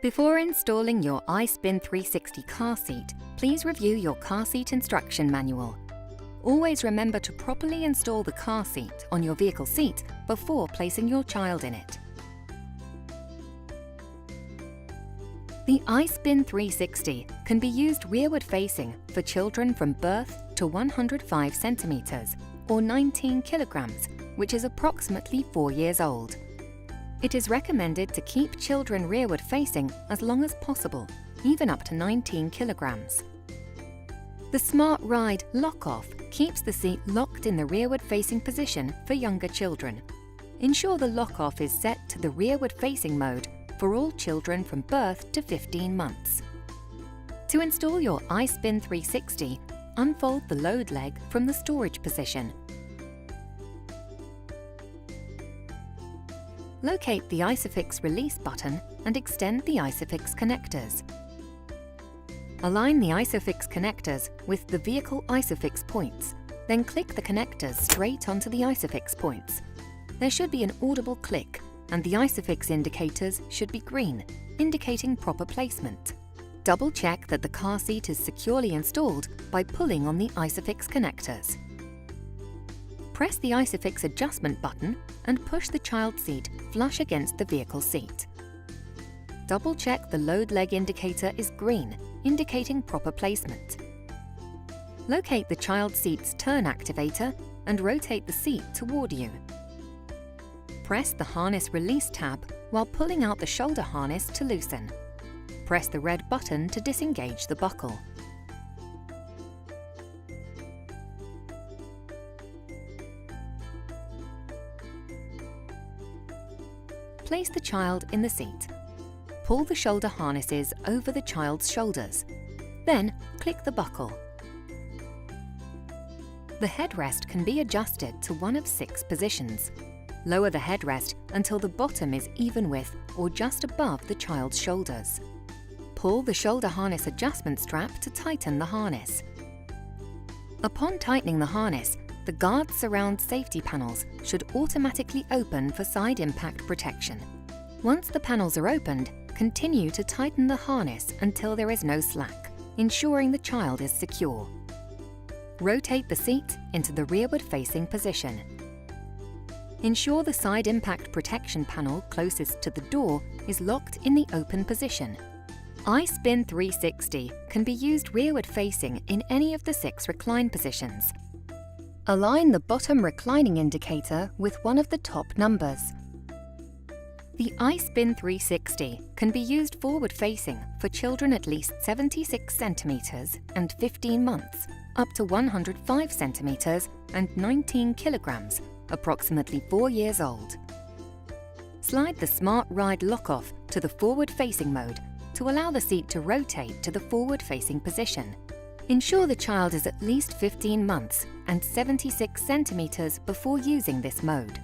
Before installing your iSpin 360 car seat, please review your car seat instruction manual. Always remember to properly install the car seat on your vehicle seat before placing your child in it. The iSpin 360 can be used rearward facing for children from birth to 105 centimeters or 19 kilograms, which is approximately 4 years old. It is recommended to keep children rearward facing as long as possible, even up to 19 kilograms. The Smart Ride Lock-Off keeps the seat locked in the rearward facing position for younger children. Ensure the lock-off is set to the rearward facing mode for all children from birth to 15 months. To install your iSpin 360, unfold the load leg from the storage position. Locate the ISOFIX release button and extend the ISOFIX connectors. Align the ISOFIX connectors with the vehicle ISOFIX points, then click the connectors straight onto the ISOFIX points. There should be an audible click, and the ISOFIX indicators should be green, indicating proper placement. Double-check that the car seat is securely installed by pulling on the ISOFIX connectors. Press the ISOFIX adjustment button and push the child seat flush against the vehicle seat. Double-check the load leg indicator is green, indicating proper placement. Locate the child seat's turn activator and rotate the seat toward you. Press the harness release tab while pulling out the shoulder harness to loosen. Press the red button to disengage the buckle. Place the child in the seat. Pull the shoulder harnesses over the child's shoulders. Then click the buckle. The headrest can be adjusted to one of 6 positions. Lower the headrest until the bottom is even with or just above the child's shoulders. Pull the shoulder harness adjustment strap to tighten the harness. Upon tightening the harness, the guard surround safety panels should automatically open for side impact protection. Once the panels are opened, continue to tighten the harness until there is no slack, ensuring the child is secure. Rotate the seat into the rearward facing position. Ensure the side impact protection panel closest to the door is locked in the open position. iSpin 360 can be used rearward facing in any of the 6 recline positions. Align the bottom reclining indicator with one of the top numbers. The iSpin 360 can be used forward-facing for children at least 76 centimeters and 15 months, up to 105 centimeters and 19 kilograms, approximately 4 years old. Slide the Smart Ride Lock-Off to the forward-facing mode to allow the seat to rotate to the forward-facing position. Ensure the child is at least 15 months and 76 centimeters before using this mode.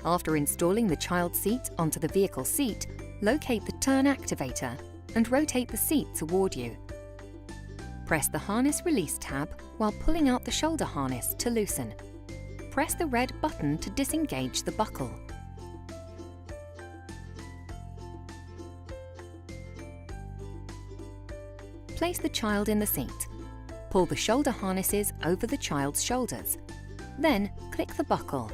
After installing the child seat onto the vehicle seat, locate the turn activator and rotate the seat toward you. Press the harness release tab while pulling out the shoulder harness to loosen. Press the red button to disengage the buckle. Place the child in the seat. Pull the shoulder harnesses over the child's shoulders. Then click the buckle.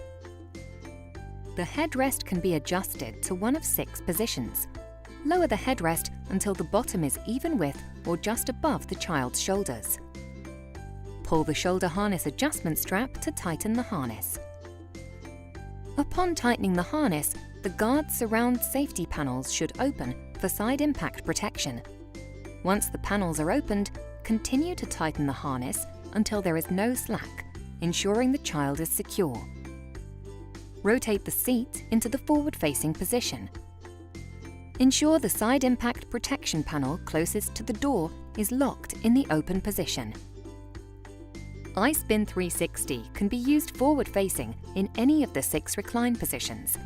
The headrest can be adjusted to one of 6 positions. Lower the headrest until the bottom is even with or just above the child's shoulders. Pull the shoulder harness adjustment strap to tighten the harness. Upon tightening the harness, the guard surround safety panels should open for side impact protection. Once the panels are opened, continue to tighten the harness until there is no slack, ensuring the child is secure. Rotate the seat into the forward-facing position. Ensure the side impact protection panel closest to the door is locked in the open position. iSpin 360 can be used forward-facing in any of the 6 recline positions.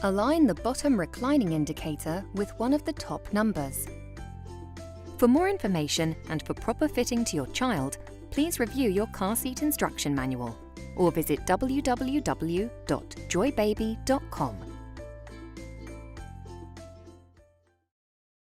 Align the bottom reclining indicator with one of the top numbers. For more information and for proper fitting to your child, please review your car seat instruction manual or visit www.joybaby.com.